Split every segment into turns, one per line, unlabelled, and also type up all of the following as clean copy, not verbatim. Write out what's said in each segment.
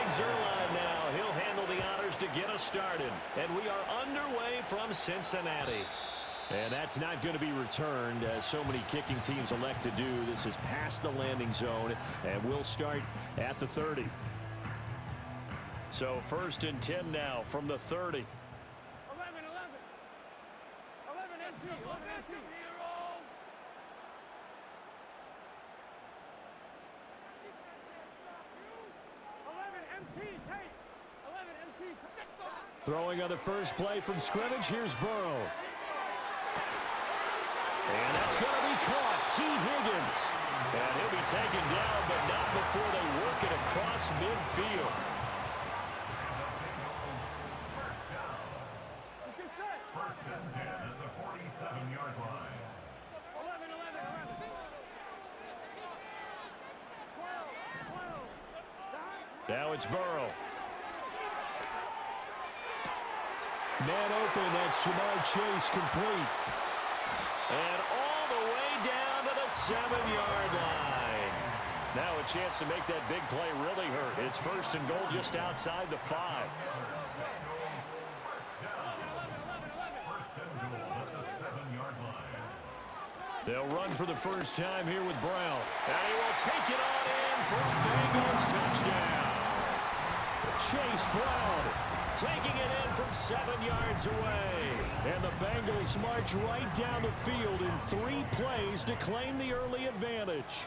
Zerline now. He'll handle the honors to get us started. And we are underway from Cincinnati. And that's not going to be returned, as so many kicking teams elect to do. This is past the landing zone, and we'll start at the 30. So 1st and 10 now from the 30.
11 empty. 11 empty. 11 empty. Hey. 11 empty.
Throwing on the first play from scrimmage. Here's Burrow. And that's going to be caught. T. Higgins. And he'll be taken down, but not before they work it across midfield.
First and 10 at the 47-yard line.
11. 12.
Now it's Burrow. Man open, that's Jamar Chase complete. And all the way down to the 7-yard line. Now a chance to make that big play really hurt. It's 1st and goal just outside the 5. They'll run for the first time here with Brown. And he will take it on in for a Bengals touchdown. Chase Brown taking it in from 7 yards away. And the Bengals march right down the field in 3 plays to claim the early advantage.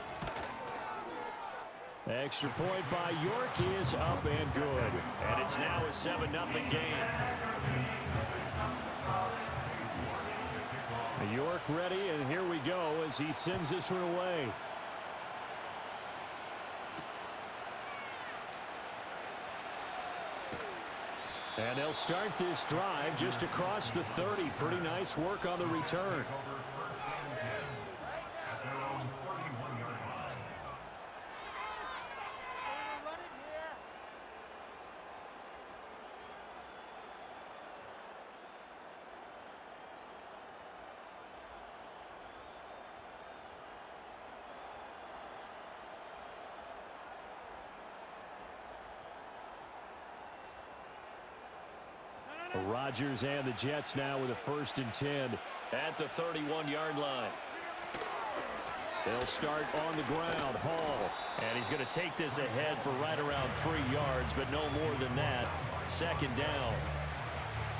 Extra point by York is up and good. And it's now a 7-0 game. York ready, and here we go as he sends this one away. And they'll start this drive just across the 30. Pretty nice work on the return. Rodgers and the Jets now with a 1st and 10 at the 31-yard line. They'll start on the ground. Hall. And he's going to take this ahead for right around 3 yards, but no more than that. 2nd down.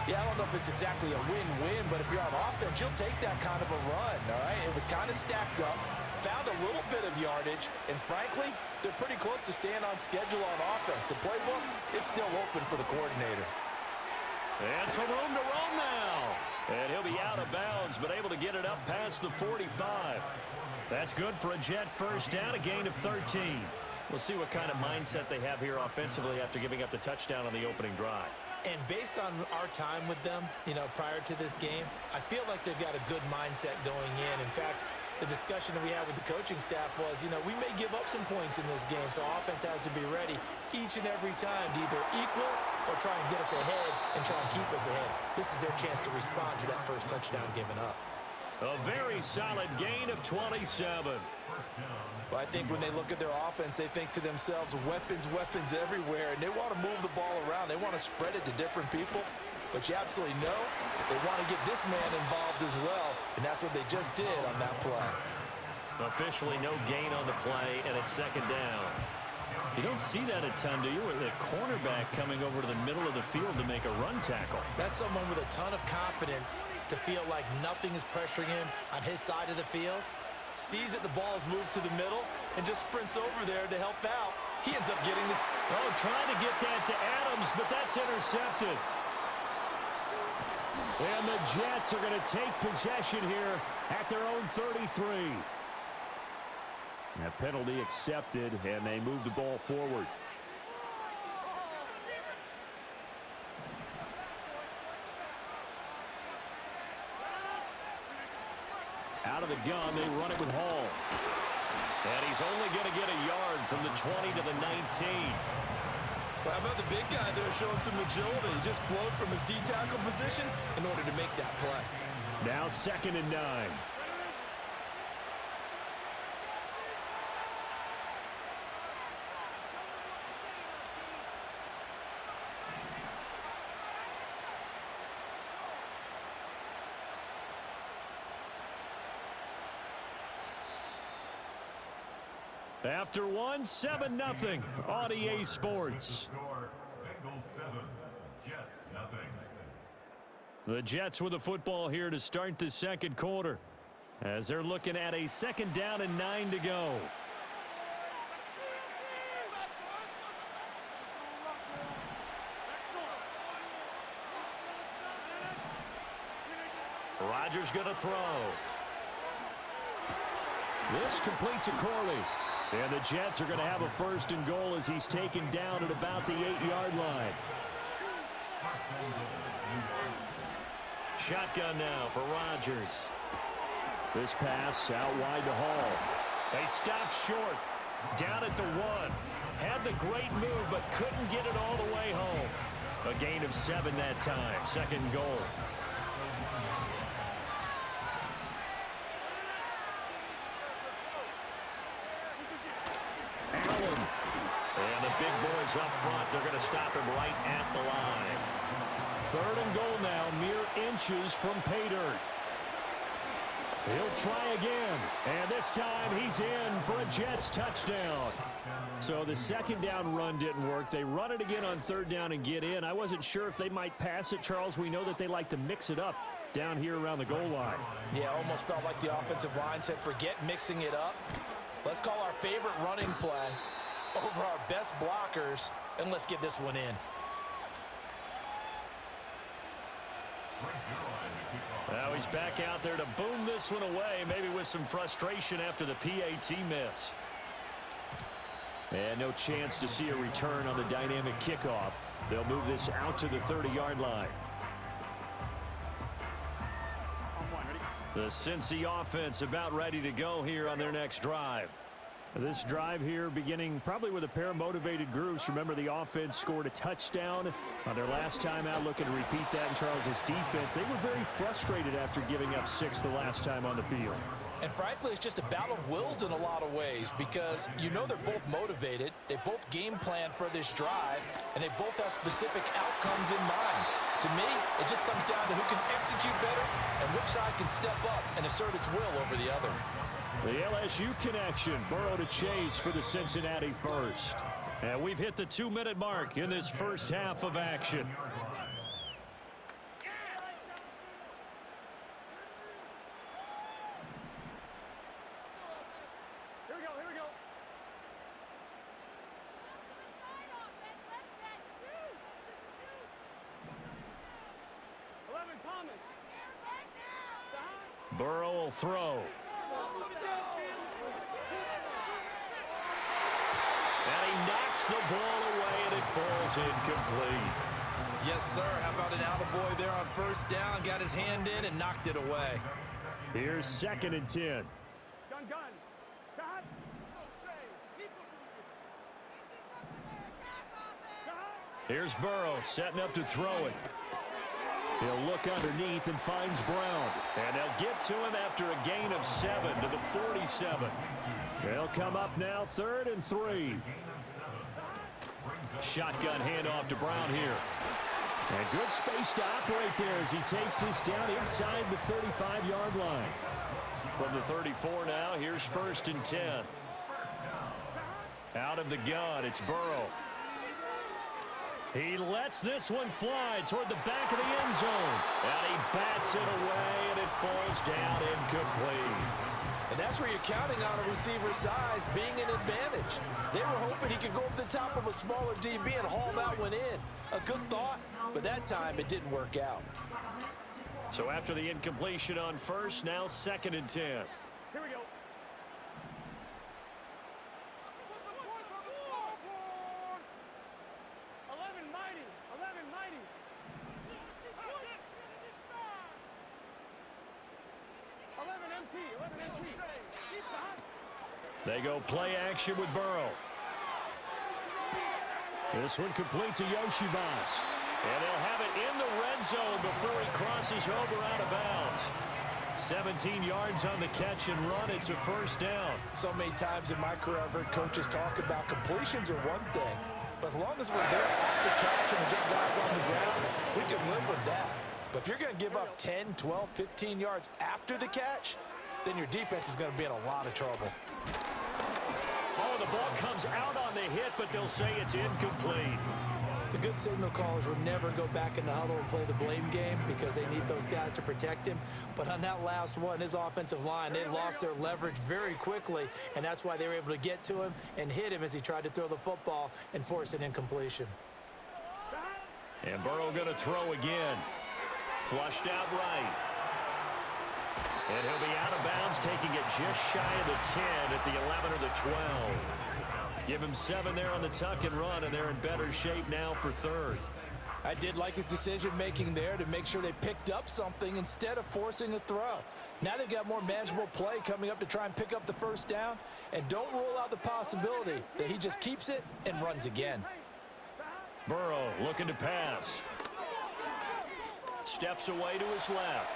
Yeah, I don't know if it's exactly a win-win, but if you're on offense, you'll take that kind of a run, all right? It was kind of stacked up, found a little bit of yardage, and frankly, they're pretty close to staying on schedule on offense. The playbook is still open for the coordinator.
And some room to run now. And he'll be out of bounds, but able to get it up past the 45. That's good for a Jet first down, a gain of 13. We'll see what kind of mindset they have here offensively after giving up the touchdown on the opening drive.
And based on our time with them, prior to this game, I feel like they've got a good mindset going in. In fact, the discussion that we had with the coaching staff was, we may give up some points in this game, so offense has to be ready each and every time to either equal or try and get us ahead and try and keep us ahead. This is their chance to respond to that first touchdown given up.
A very solid gain of 27.
Well, I think when they look at their offense, they think to themselves, weapons everywhere, and they want to move the ball around. They want to spread it to different people. But you absolutely know they want to get this man involved as well, and that's what they just did on that play.
Officially no gain on the play, and it's 2nd down. You don't see that a ton, do you? With a cornerback coming over to the middle of the field to make a run tackle.
That's someone with a ton of confidence to feel like nothing is pressuring him on his side of the field. Sees that the ball's moved to the middle and just sprints over there to help out. He ends up getting the...
Oh, trying to get that to Adams, but that's intercepted. And the Jets are going to take possession here at their own 33. That penalty accepted, and they move the ball forward. Out of the gun, they run it with Hall. And he's only going to get a yard from the 20 to the 19.
Well, how about the big guy there showing some agility? He just flowed from his D-tackle position in order to make that play.
Now 2nd and 9. After one, 7-0 on EA Sports.
Score, Bengals 7, Jets nothing.
The Jets with the football here to start the second quarter, as they're looking at a 2nd down and 9 to go. Rodgers going to throw. This completes to Corley. And the Jets are going to have a 1st and goal as he's taken down at about the 8-yard line. Shotgun now for Rodgers. This pass out wide to Hall. They stop short. Down at the 1. Had the great move, but couldn't get it all the way home. A gain of 7 that time. 2nd goal. Allen. And the big boys up front. They're going to stop him right at the line. 3rd and goal now, mere inches from pay dirt. He'll try again, and this time he's in for a Jets touchdown. So the 2nd down run didn't work. They run it again on 3rd down and get in. I wasn't sure if they might pass it, Charles. We know that they like to mix it up down here around the goal line.
Yeah, almost felt like the offensive line said, forget mixing it up. Let's call our favorite running play over our best blockers, and let's get this one in.
Now he's back out there to boom this one away, maybe with some frustration after the PAT miss. And no chance to see a return on the dynamic kickoff. They'll move this out to the 30-yard line. The Cincy offense about ready to go here on their next drive. This drive here beginning probably with a pair of motivated groups. Remember, the offense scored a touchdown on their last time out, looking to repeat that in Charles's defense. They were very frustrated after giving up 6 the last time on the field.
And frankly, it's just a battle of wills in a lot of ways, because you know they're both motivated, they both game plan for this drive, and they both have specific outcomes in mind. To me, it just comes down to who can execute better and which side can step up and assert its will over the other.
The LSU connection, Burrow to Chase for the Cincinnati first. And we've hit the 2-minute mark in this first half of action.
Here we go, here we go. Thomas.
Burrow will throw. And he knocks the ball away, and it falls incomplete.
Yes, sir. How about an attaboy there on 1st down? Got his hand in and knocked it away.
Here's 2nd and 10.
Gun. Cut.
Here's Burrow setting up to throw it. He'll look underneath and finds Brown. And they'll get to him after a gain of 7 to the 47. They'll come up now 3rd and 3. Shotgun handoff to Brown here. And good space to operate there as he takes this down inside the 35-yard line. From the 34 now, here's 1st and 10. Out of the gun, it's Burrow. He lets this one fly toward the back of the end zone. And he bats it away, and it falls down incomplete.
And that's where you're counting on a receiver's size being an advantage. They were hoping he could go over the top of a smaller DB and haul that one in. A good thought, but that time it didn't work out.
So after the incompletion on 1st, now 2nd and 10.
Here we go.
They go play action with Burrow. This one complete to Yoshivas. And they'll have it in the red zone before he crosses over out of bounds. 17 yards on the catch and run. It's a 1st down.
So many times in my career I've heard coaches talk about completions are one thing, but as long as we're there at the catch and we get guys on the ground, we can live with that. But if you're going to give up 10, 12, 15 yards after the catch, then your defense is going to be in a lot of trouble.
Oh, ball comes out on the hit, but they'll say it's incomplete.
The good signal callers would never go back in the huddle and play the blame game because they need those guys to protect him. But on that last one, his offensive line, they lost their leverage very quickly, and that's why they were able to get to him and hit him as he tried to throw the football and force an incompletion.
And Burrow going to throw again. Flushed out right. And he'll be out of bounds, taking it just shy of the 10 at the 11 or the 12. Give him 7 there on the tuck and run, and they're in better shape now for third.
I did like his decision-making there to make sure they picked up something instead of forcing a throw. Now they've got more manageable play coming up to try and pick up the first down, and don't rule out the possibility that he just keeps it and runs again.
Burrow looking to pass. Steps away to his left.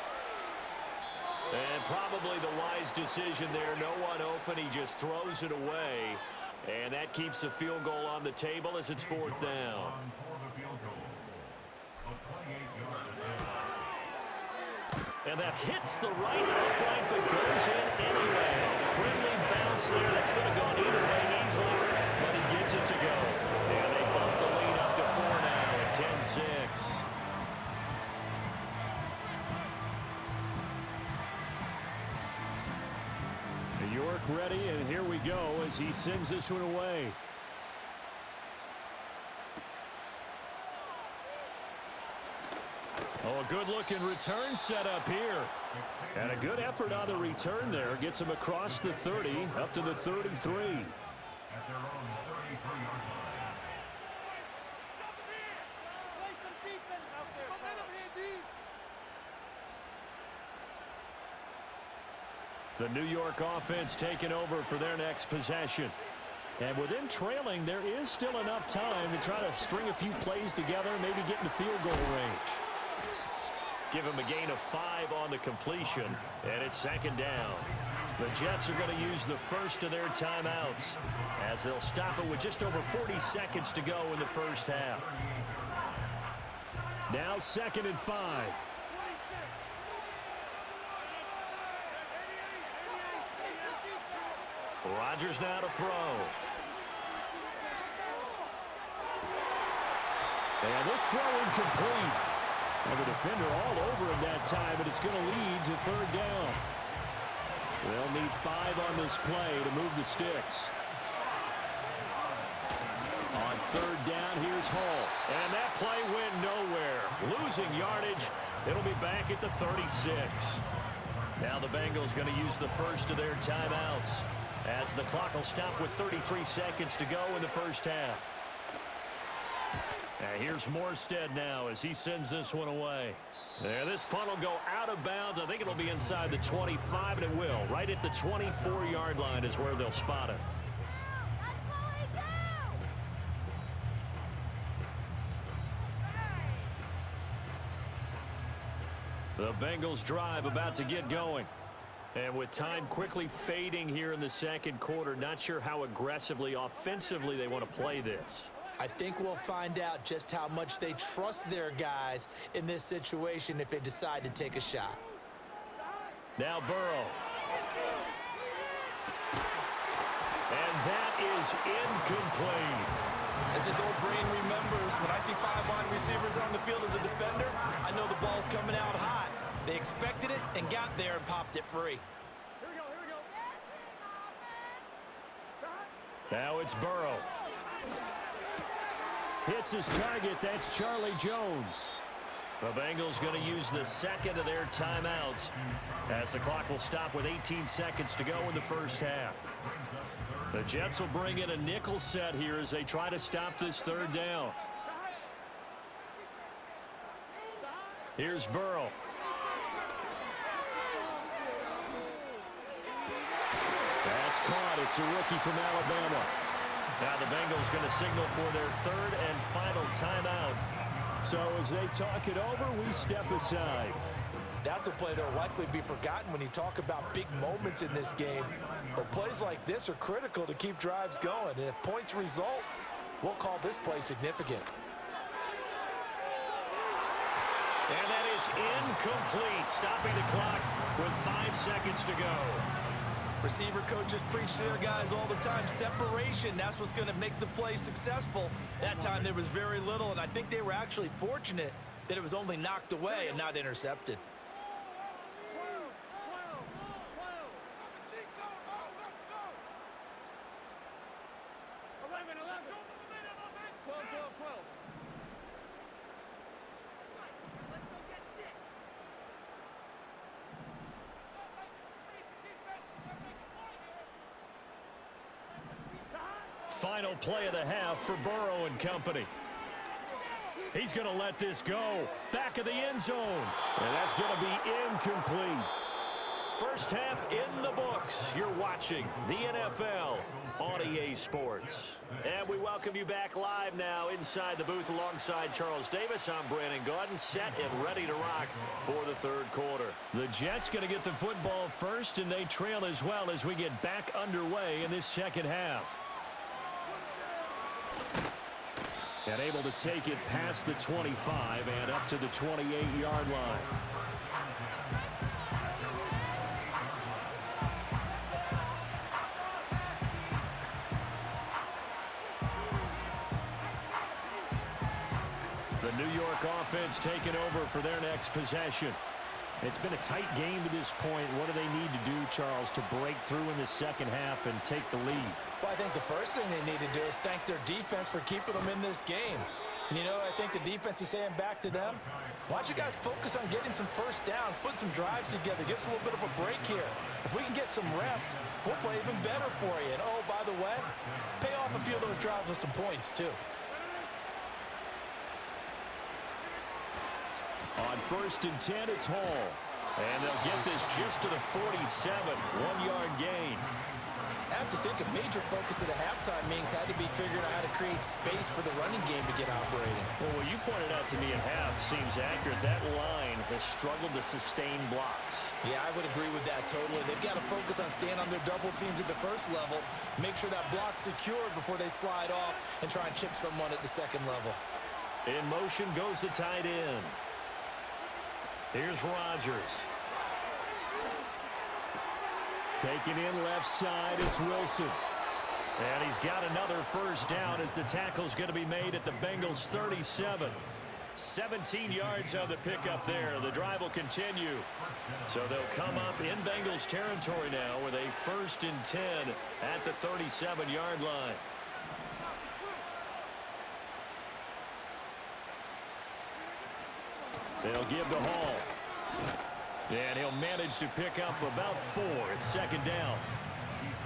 And probably the wise decision there. No one open. He just throws it away. And that keeps the field goal on the table as it's 4th down. And that hits the right upright but goes in anyway. A friendly bounce there that could have gone either way easily, but he gets it to go. And they bump the lead up to 4 now at 10-6. York ready, and here we go as he sends this one away. Oh, a good-looking return set up here. And a good effort on the return there. Gets him across the 30, up to the 33.
At their own 33-yard line.
The New York offense taking over for their next possession. And with them trailing, there is still enough time to try to string a few plays together, maybe get in the field goal range. Give him a gain of 5 on the completion, and it's 2nd down. The Jets are going to use the first of their timeouts as they'll stop it with just over 40 seconds to go in the first half. Now 2nd and 5. Rodgers now to throw. And this throw incomplete. And the defender all over him that time, but it's going to lead to 3rd down. They'll need 5 on this play to move the sticks. On 3rd down, here's Hall. And that play went nowhere. Losing yardage. It'll be back at the 36. Now the Bengals going to use the first of their timeouts, as the clock will stop with 33 seconds to go in the first half. And here's Morstead now as he sends this one away. And this punt will go out of bounds. I think it'll be inside the 25, and it will. Right at the 24-yard line is where they'll spot it. The Bengals drive about to get going. And with time quickly fading here in the second quarter, not sure how aggressively, offensively they want to play this.
I think we'll find out just how much they trust their guys in this situation if they decide to take a shot.
Now Burrow. And that is incomplete.
As his old brain remembers, when I see 5 wide receivers on the field as a defender, I know the ball's coming out hot. They expected it and got there and popped it free.
Here we go, here we go.
Now it's Burrow. Hits his target. That's Charlie Jones. The Bengals going to use the second of their timeouts as the clock will stop with 18 seconds to go in the first half. The Jets will bring in a nickel set here as they try to stop this 3rd down. Here's Burrow. That's caught. It's a rookie from Alabama. Now the Bengals going to signal for their 3rd and final timeout. So as they talk it over, we step aside.
That's a play that will likely be forgotten when you talk about big moments in this game. But plays like this are critical to keep drives going. And if points result, we'll call this play significant.
And that is incomplete, stopping the clock with 5 seconds to go.
Receiver coaches preach to their guys all the time. Separation, that's what's going to make the play successful. That time there was very little, and I think they were actually fortunate that it was only knocked away and not intercepted.
Final play of the half for Burrow and company. He's going to let this go. Back of the end zone. And that's going to be incomplete. First half in the books. You're watching the NFL on EA Sports. And we welcome you back live now inside the booth alongside Charles Davis. I'm Brandon Gaudin, set and ready to rock for the third quarter. The Jets going to get the football first, and they trail as well as we get back underway in this second half. And able to take it past the 25 and up to the 28-yard line. The New York offense taking over for their next possession. It's been a tight game to this point. What do they need to do, Charles, to break through in the second half and take the lead?
Well, I think the first thing they need to do is thank their defense for keeping them in this game. And, you know, I think the defense is saying back to them, why don't you guys focus on getting some first downs, put some drives together, give us a little bit of a break here. If we can get some rest, we'll play even better for you. And, oh, by the way, pay off a few of those drives with some points, too.
On 1st and 10, it's Hall. And they'll get this just to the 47, 1-yard gain.
I have to think a major focus at the halftime meetings had to be figuring out how to create space for the running game to get operating.
Well, what you pointed out to me at half seems accurate. That line has struggled to sustain blocks.
Yeah, I would agree with that totally. They've got to focus on staying on their double teams at the first level, make sure that block's secured before they slide off and try and chip someone at the second level.
In motion goes the tight end. Here's Rodgers. Taking in left side, it's Wilson. And he's got another first down as the tackle's going to be made at the Bengals 37. 17 yards on the pickup there. The drive will continue. So they'll come up in Bengals territory now with a 1st and 10 at the 37-yard line. They'll give to Hall. And he'll manage to pick up about 4 at 2nd down.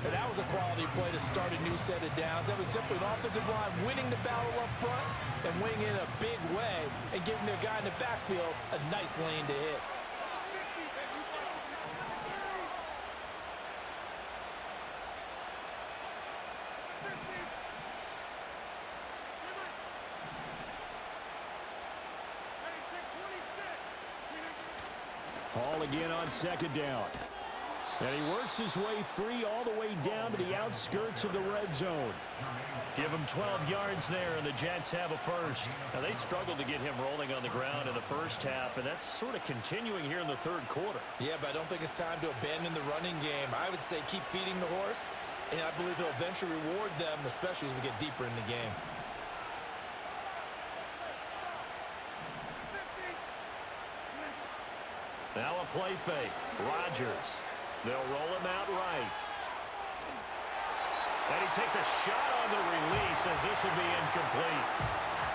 And that was a quality play to start a new set of downs. That was simply an offensive line winning the battle up front and winning in a big way and giving their guy in the backfield a nice lane to hit.
Hall again on 2nd down. And he works his way free all the way down to the outskirts of the red zone. Give him 12 yards there, and the Jets have a first. Now, they struggled to get him rolling on the ground in the first half, and that's sort of continuing here in the third quarter.
Yeah, but I don't think it's time to abandon the running game. I would say keep feeding the horse, and I believe he'll eventually reward them, especially as we get deeper in the game.
Now a play fake. Rodgers. They'll roll him out right. And he takes a shot on the release as this will be incomplete.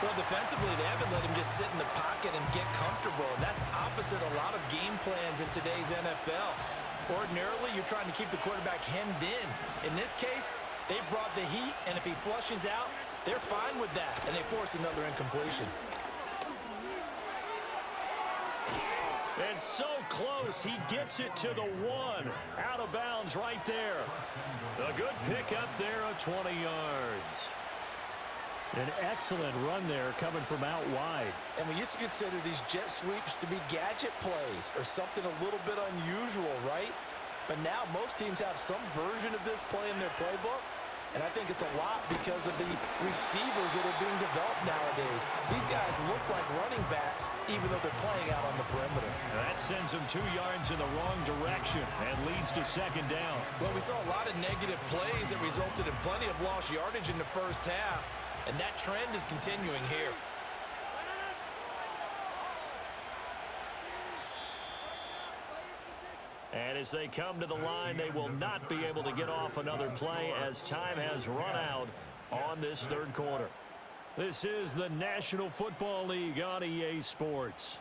Well, defensively, they haven't let him just sit in the pocket and get comfortable, and that's opposite a lot of game plans in today's NFL. Ordinarily, you're trying to keep the quarterback hemmed in. In this case, they brought the heat, and if he flushes out, they're fine with that, and they force another incompletion.
And so close, he gets it to the 1. Out of bounds right there. A good pickup there of 20 yards. An excellent run there coming from out wide.
And we used to consider these jet sweeps to be gadget plays or something a little bit unusual, right? But now most teams have some version of this play in their playbook. And I think it's a lot because of the receivers that are being developed nowadays. These guys look like running backs even though they're playing out on the perimeter.
That sends them 2 yards in the wrong direction and leads to second down.
Well, we saw a lot of negative plays that resulted in plenty of lost yardage in the first half, and that trend is continuing here.
And as they come to the line, they will not be able to get off another play as time has run out on this third quarter. This is the National Football League on EA Sports.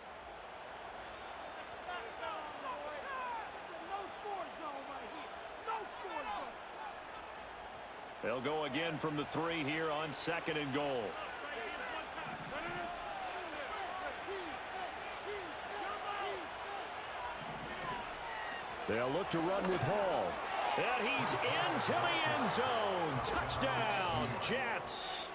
They'll go again from the 3 here on 2nd and goal. They'll look to run with Hall. And he's into the end zone. Touchdown, Jets.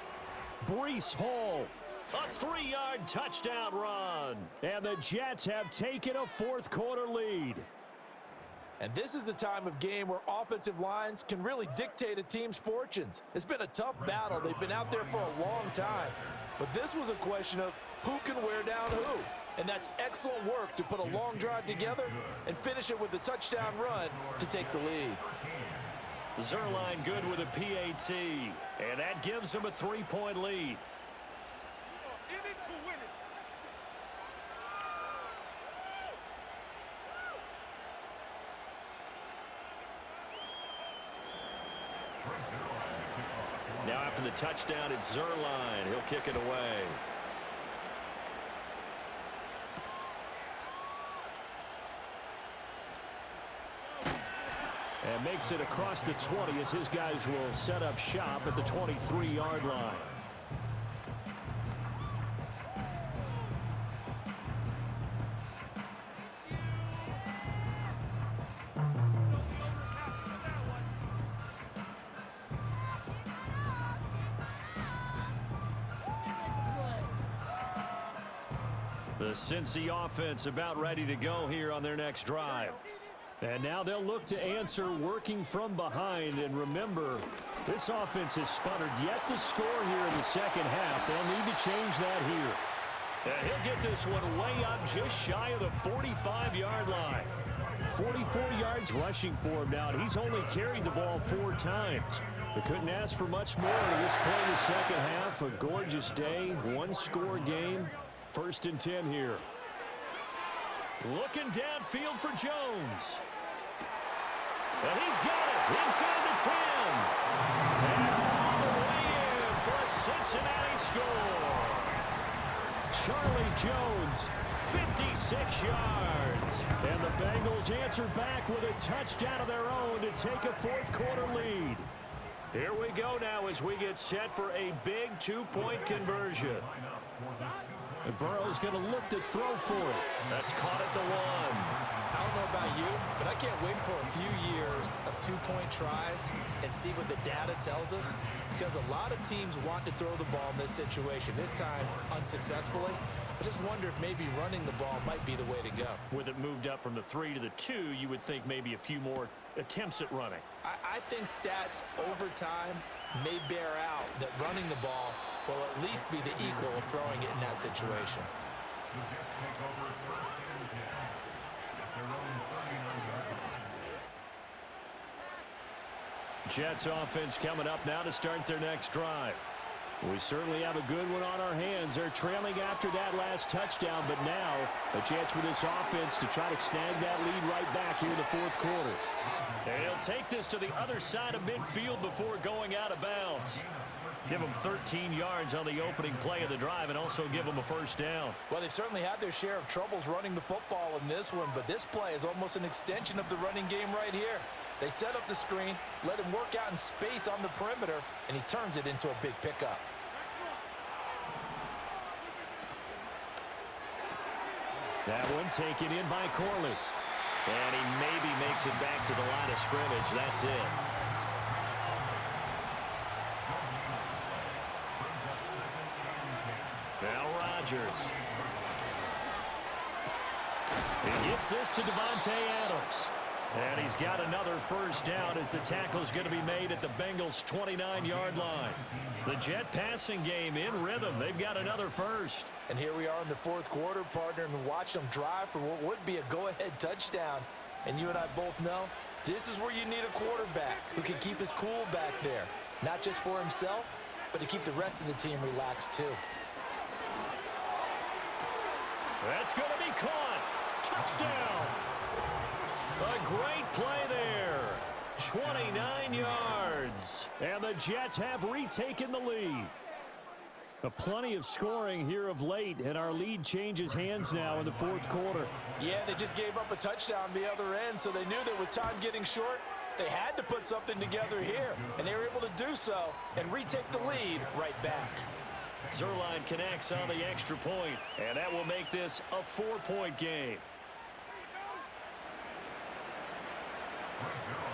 Breece Hall, a 3-yard touchdown run. And the Jets have taken a fourth quarter lead.
And this is a time of game where offensive lines can really dictate a team's fortunes. It's been a tough battle. They've been out there for a long time. But this was a question of who can wear down who. And that's excellent work to put a long drive together and finish it with a touchdown run to take the lead.
Zerline good with a PAT. And that gives them a 3-point lead. Now after the touchdown, it's Zerline. He'll kick it away. And makes it across the 20 as his guys will set up shop at the 23-yard line. The Cincy offense about ready to go here on their next drive. And now they'll look to answer working from behind. And remember, this offense has sputtered yet to score here in the second half. They'll need to change that here. And he'll get this one way up just shy of the 45-yard line. 44 yards rushing for him now. He's only carried the ball 4 times. They couldn't ask for much more at this point in the second half. A gorgeous day, 1-score game. 1st and 10 here. Looking downfield for Jones. And he's got it inside the 10. And all the way in for a Cincinnati score. Charlie Jones, 56 yards. And the Bengals answer back with a touchdown of their own to take a fourth quarter lead. Here we go now as we get set for a big 2-point conversion. And Burrow's going to look to throw for it. That's caught at the 1.
I don't know about you, but I can't wait for a few years of 2-point tries and see what the data tells us, because a lot of teams want to throw the ball in this situation. This time, unsuccessfully. I just wonder if maybe running the ball might be the way to go.
With it moved up from the 3 to the 2, you would think maybe a few more attempts at running.
I think stats over time may bear out that running the ball will at least be the equal of throwing it in that situation.
Jets offense coming up now to start their next drive. We certainly have a good one on our hands. They're trailing after that last touchdown, but now a chance for this offense to try to snag that lead right back here in the fourth quarter. And he'll take this to the other side of midfield before going out of bounds. Give them 13 yards on the opening play of the drive and also give them a first down.
Well, they certainly had their share of troubles running the football in this one, but this play is almost an extension of the running game right here. They set up the screen, let him work out in space on the perimeter, and he turns it into a big pickup.
That one taken in by Corley. And he maybe makes it back to the line of scrimmage. That's it. Now Rodgers. He gets this to Devontae Adams. And he's got another first down as the tackle's going to be made at the Bengals' 29-yard line. The Jet passing game in rhythm. They've got another first.
And here we are in the fourth quarter, partner, and watch them drive for what would be a go-ahead touchdown. And you and I both know this is where you need a quarterback who can keep his cool back there. Not just for himself, but to keep the rest of the team relaxed too.
That's going to be caught. Touchdown. A great play there. 29 yards. And the Jets have retaken the lead. Plenty of scoring here of late, and our lead changes hands now in the fourth quarter.
Yeah, they just gave up a touchdown the other end, so they knew that with time getting short, they had to put something together here, and they were able to do so and retake the lead right back.
Zerline connects on the extra point, and that will make this a 4-point game.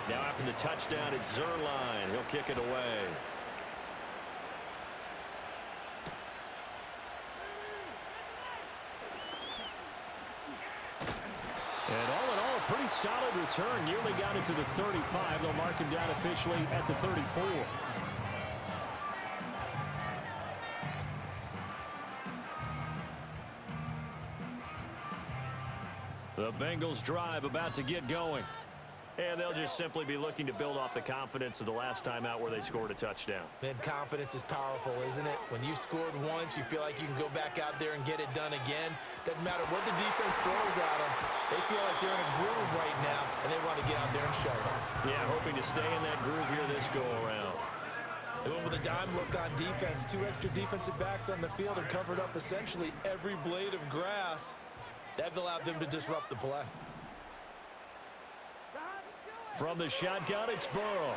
Now after the touchdown, it's Zerline. He'll kick it away. And all in all, a pretty solid return. Nearly got it to the 35. They'll mark him down officially at the 34. The Bengals drive about to get going. And they'll just simply be looking to build off the confidence of the last time out where they scored a touchdown.
Man, confidence is powerful, isn't it? When you've scored once, you feel like you can go back out there and get it done again. Doesn't matter what the defense throws at them. They feel like they're in a groove right now, and they want to get out there and show it.
Yeah, hoping to stay in that groove here this go-around.
They went with a dime look on defense. 2 extra defensive backs on the field and covered up essentially every blade of grass. That allowed them to disrupt the play.
From the shotgun, it's Burrow.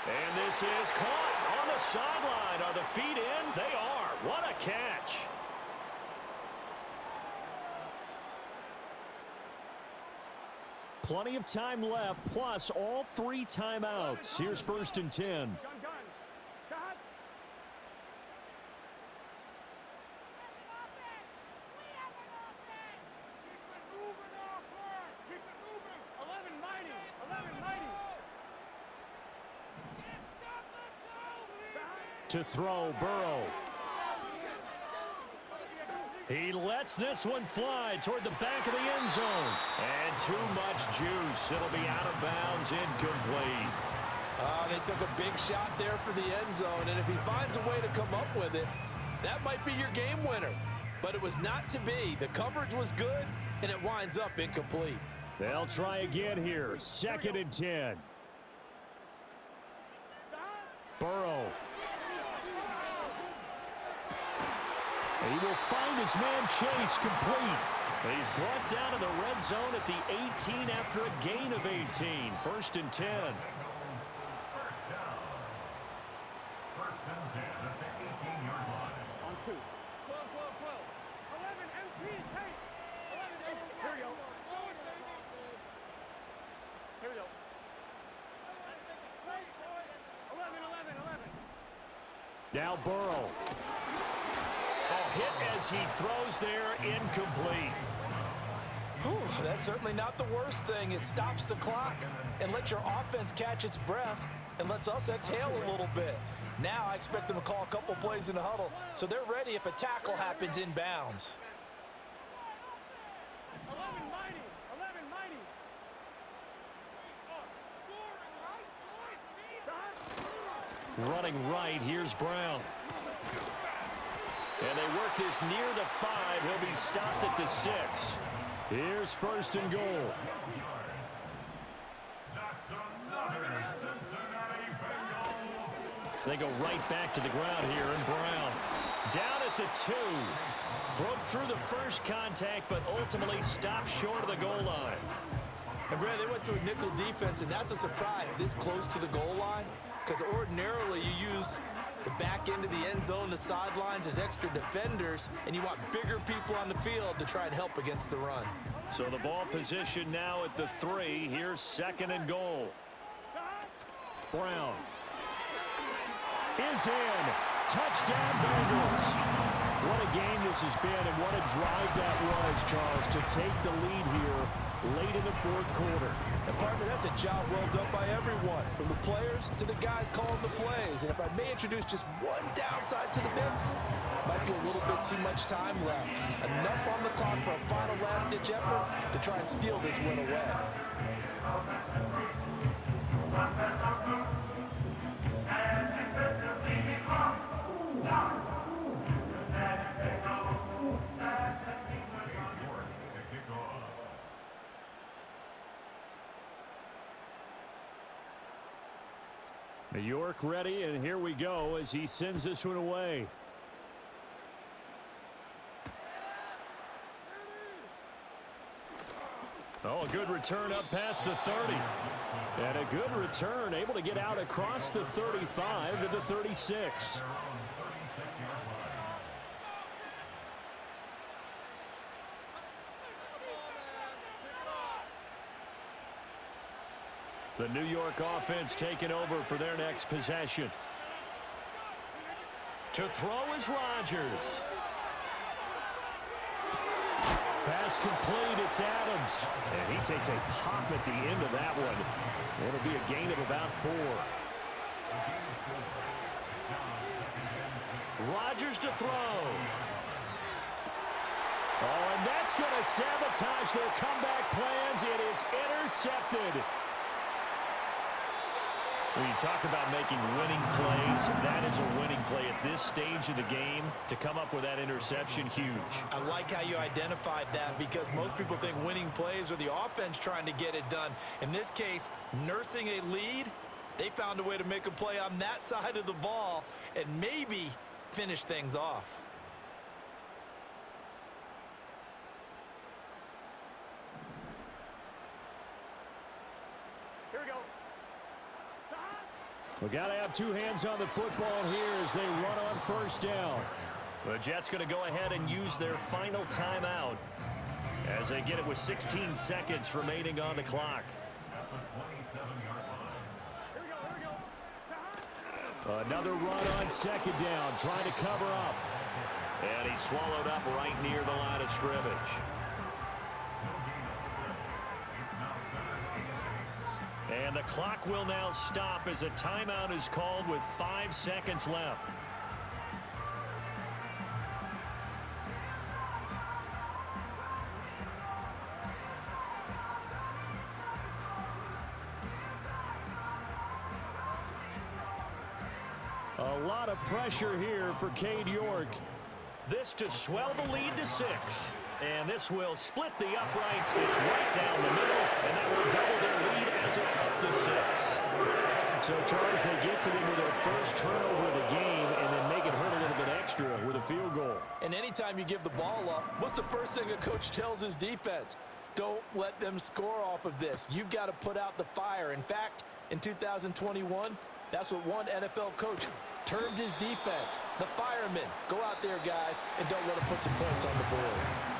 And this is caught on the sideline. Are the feet in? They are. What a catch. Plenty of time left, plus all 3 timeouts. Here's 1st and 10. To throw, Burrow. He lets this one fly toward the back of the end zone. And too much juice. It'll be out of bounds, incomplete.
They took a big shot there for the end zone, and if he finds a way to come up with it, that might be your game winner. But it was not to be. The coverage was good, and it winds up incomplete.
They'll try again here. 2nd and 10. Burrow. He will find his man Chase complete. He's brought down in the red zone at the 18 after a gain of 18. 1st and 10.
First and 10 at the 18-yard line.
On 2. 12. 11 MP. Hey. 11 MP. Here we go. Here we go. 11.
Now Burrow. Hit as he throws there, incomplete.
Whew, that's certainly not the worst thing. It stops the clock and lets your offense catch its breath and lets us exhale a little bit. Now I expect them to call a couple plays in the huddle, so they're ready if a tackle happens in bounds.
11 mighty.
Running right, here's Brown. And they work this near the 5. He'll be stopped at the 6. Here's 1st and goal.
That's another Cincinnati Bengals.
They go right back to the ground here, and Brown down at the 2. Broke through the first contact, but ultimately stopped short of the goal line.
And Brad, they went to a nickel defense, and that's a surprise this close to the goal line, because ordinarily you use the back end of the end zone, the sidelines as extra defenders, and you want bigger people on the field to try and help against the run.
So the ball position now at the 3. Here's 2nd and goal. Brown is in. Touchdown Bengals. What a game this has been, and what a drive that was, Charles, to take the lead here late in the fourth quarter.
And partner, that's a job well done by everyone, from the players to the guys calling the plays. And if I may introduce just one downside to the mix, might be a little bit too much time left. Enough on the clock for a final last-ditch effort to try and steal this win away.
New York ready, and here we go as he sends this one away. Oh, a good return up past the 30. And a good return, able to get out across the 35 to the 36. The New York offense taking over for their next possession. To throw is Rodgers. Pass complete, it's Adams. And he takes a pop at the end of that one. It'll be a gain of about 4. Rodgers to throw. Oh, and that's going to sabotage their comeback plans. It is intercepted. When you talk about making winning plays, that is a winning play at this stage of the game. To come up with that interception, huge.
I like how you identified that, because most people think winning plays are the offense trying to get it done. In this case, nursing a lead, they found a way to make a play on that side of the ball and maybe finish things off.
We got to have two hands on the football here as they run on first down. The Jets going to go ahead and use their final timeout as they get it with 16 seconds remaining on the clock. Another run on second down, trying to cover up. And he's swallowed up right near the line of scrimmage. And the clock will now stop as a timeout is called with 5 seconds left. A lot of pressure here for Cade York. This to swell the lead to 6. And this will split the uprights. It's right down the middle, and that will double their lead as it's up to 6. So, Charles, they get to them with their first turnover of the game and then make it hurt a little bit extra with a field goal.
And anytime you give the ball up, what's the first thing a coach tells his defense? Don't let them score off of this. You've got to put out the fire. In fact, in 2021, that's what one NFL coach termed his defense, the firemen. Go out there, guys, and don't let them put some points on the board.